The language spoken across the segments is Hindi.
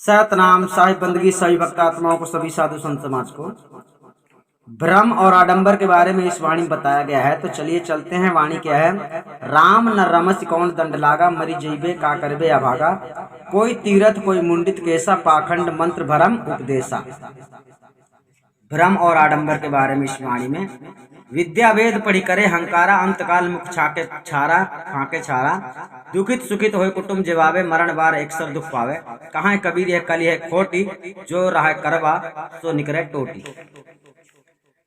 सतनाम साहिब बंदगी सभी भक्त आत्माओं को, सभी साधु संत समाज को भ्रम और आडंबर के बारे में इस वाणी में बताया गया है। तो चलिए चलते हैं। वाणी क्या है? राम न रमस कौन दंड लागा, मरी जइबे का करबे अभागा। कोई तीरथ कोई मुंडित केसा, पाखंड मंत्र भरम उपदेशा। भ्रम और आडंबर के बारे में इस वाणी में, विद्या वेद पढ़ी करे हंकारा, अंतकाल मुख छाके छारा फाके छारा। दुखित सुखित होए कुटुंब जवाबे, मरण बार एक सर दुख पावे। कहाँ है कबीर यह कली है खोटी, जो रहा करवा सो निकरे टोटी।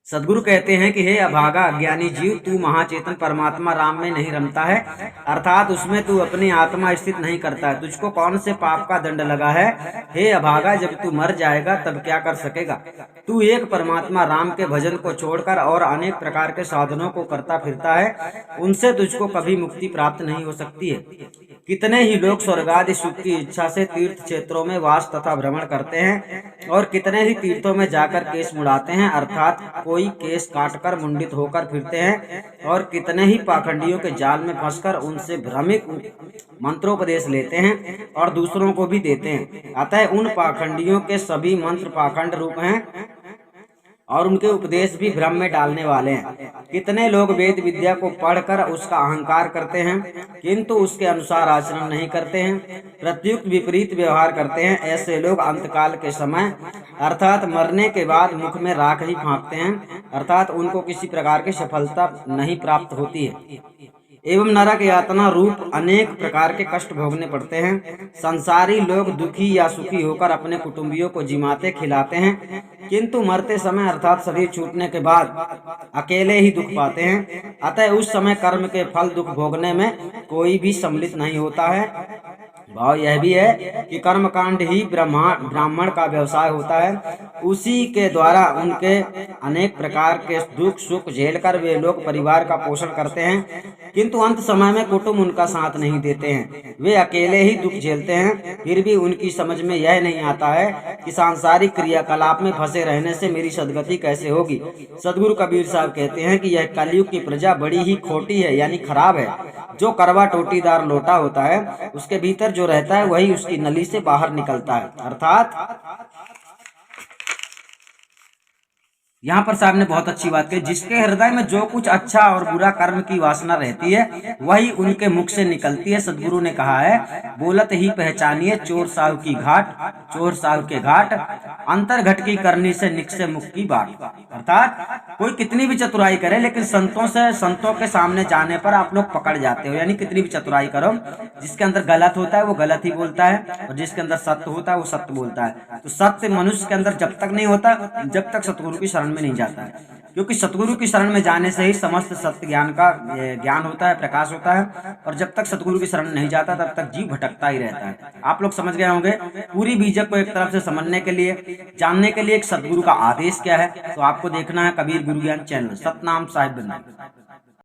सदगुरु कहते हैं कि हे अभागा अज्ञानी जीव, तू महाचेतन परमात्मा राम में नहीं रमता है, अर्थात उसमें तू अपनी आत्मा स्थित नहीं करता है। तुझको कौन से पाप का दंड लगा है? हे अभागा, जब तू मर जाएगा तब क्या कर सकेगा? तू एक परमात्मा राम के भजन को छोड़कर और अनेक प्रकार के साधनों को करता फिरता है, उनसे तुझको कभी मुक्ति प्राप्त नहीं हो सकती है। कितने ही लोग स्वर्गादि सुख की इच्छा से तीर्थ क्षेत्रों में वास तथा भ्रमण करते हैं और कितने ही तीर्थों में जाकर केस मुड़ाते हैं, अर्थात कोई केस काटकर मुंडित होकर फिरते हैं, और कितने ही पाखंडियों के जाल में फंसकर उनसे भ्रमिक मंत्रोपदेश लेते हैं और दूसरों को भी देते हैं। अतः उन पाखंडियों के सभी मंत्र पाखंड रूप हैं और उनके उपदेश भी भ्रम में डालने वाले हैं। कितने लोग वेद विद्या को पढ़कर उसका अहंकार करते हैं, किंतु उसके अनुसार आचरण नहीं करते हैं, प्रत्युक्त विपरीत व्यवहार करते हैं। ऐसे लोग अंतकाल के समय अर्थात मरने के बाद मुख में राख ही फांकते हैं, अर्थात उनको किसी प्रकार की सफलता नहीं प्राप्त होती है एवं नरक यातना रूप अनेक प्रकार के कष्ट भोगने पड़ते हैं। संसारी लोग दुखी या सुखी होकर अपने कुटुंबियों को जिमाते खिलाते हैं, किंतु मरते समय अर्थात शरीर छूटने के बाद अकेले ही दुख पाते हैं। अतः उस समय कर्म के फल दुख भोगने में कोई भी सम्मिलित नहीं होता है। भाव यह भी है कि कर्मकांड ही ब्राह्मण का व्यवसाय होता है, उसी के द्वारा उनके अनेक प्रकार के दुख सुख झेलकर वे लोग परिवार का पोषण करते हैं, किंतु अंत समय में कुटुंब उनका साथ नहीं देते हैं। वे अकेले ही दुख झेलते हैं। फिर भी उनकी समझ में यह नहीं आता है कि सांसारिक क्रियाकलाप में फंसे रहने से मेरी सदगति कैसे होगी। सदगुरु कबीर साहब कहते हैं कि यह कलयुग की प्रजा बड़ी ही खोटी है, यानी खराब है। जो करवा टोटीदार लोटा होता है, उसके भीतर जो रहता है वही उसकी नली से बाहर निकलता है। अर्थात यहाँ पर साहब ने बहुत अच्छी बात कही, जिसके हृदय में जो कुछ अच्छा और बुरा कर्म की वासना रहती है वही उनके मुख से निकलती है। सदगुरु ने कहा है, बोलत ही पहचानिए चोर साहु की घाट, चोर साहु के घाट, अंतर घट की करनी से निकसे मुख की बाट। अर्थात कोई कितनी भी चतुराई करे, लेकिन संतों के सामने जाने पर आप लोग पकड़ जाते हो। यानी कितनी भी चतुराई करो, जिसके अंदर गलत होता है वो गलत ही बोलता है, और जिसके अंदर सत्य होता है वो सत्य बोलता है। तो सत्य मनुष्य के अंदर जब तक नहीं होता, जब तक सतगुरु की शरण में नहीं जाता है, क्योंकि सतगुरु की शरण में जाने से ही समस्त सत्य ज्ञान का ज्ञान होता है, प्रकाश होता है। और जब तक सतगुरु की शरण नहीं जाता तब तक जीव भटकता ही रहता है। आप लोग समझ गए होंगे। पूरी बीजक को एक तरफ से समझने के लिए, जानने के लिए एक सतगुरु का आदेश क्या है, तो आपको देखना है कबीर गुरु ज्ञान चैनल। सतनाम साहिब बंदगी।